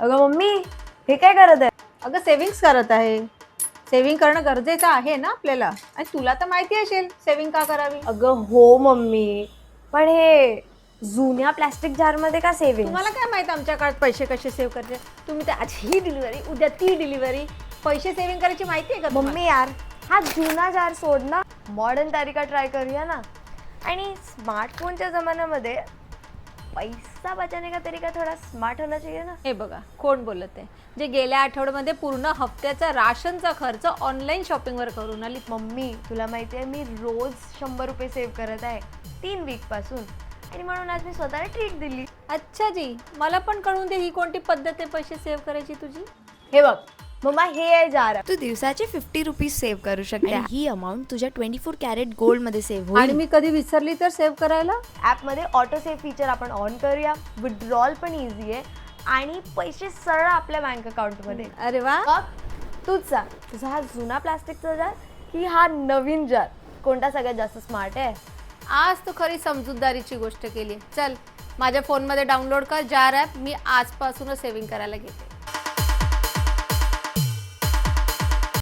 अगं मम्मी, हे काय करत आहे? अगं सेव्हिंग्स करत आहे. सेव्हिंग करणं गरजेचं आहे ना आपल्याला. आणि तुला तर माहिती असेल सेव्हिंग का करावी. अगं हो मम्मी, पण हे जुन्या प्लॅस्टिक जार मध्ये का सेव्हिंग? तुम्हाला काय माहित आमच्या काळात पैसे कसे सेव्ह करायचे. तुम्ही तर आज ही डिलिव्हरी उद्या ती डिलिव्हरी. पैसे सेव्हिंग करायची माहिती आहे का तुम्हाला? मम्मी यार, हा जुना जार सोड ना, मॉडर्न तरीका ट्राय करूया ना. आणि स्मार्टफोनच्या जमान्यामध्ये पैसा बचाने का तरीका थोडा स्मार्ट होना चाहिए ना. हे बघा कोण बोलत आहे. जे गेल्या आठवड्यामध्ये पूर्ण हफ्त्याचा राशनचा खर्च ऑनलाईन शॉपिंगवर करून आली. मम्मी तुला माहिती आहे, मी रोज 100 रुपये सेव्ह करत आहे 3 वीक पासून. आणि म्हणून आज मी स्वतःला ट्रीट दिली. अच्छा जी, मला पण कळून दे ही कोणती पद्धत आहे पैसे सेव्ह करायची तुझी. हे बघ मम्मा, हे आहे जार. तू दिवसाचे 50 रुपीज सेव्ह करू शकते. ही अमाऊंट तुझ्या 24 कॅरेट गोल्ड मध्ये सेव्ह आणि होईल. मी कधी विसरली तर सेव्ह करायला. ॲपमध्ये ऑटो सेव्ह फीचर आपण ऑन करूया. विड्रॉल पण इझी आहे आणि पैसे सरळ आपल्या बँक अकाउंटमध्ये. अरे वा. बघ, तूच सांग, तुझा हा जुना प्लास्टिकचा जार की हा नवीन जार, कोणता सगळ्यात जास्त स्मार्ट आहे? आज तू खरी समजूतदारीची गोष्ट केली. चल माझ्या फोनमध्ये डाउनलोड कर जार ॲप. मी आजपासूनच सेव्हिंग करायला घेते.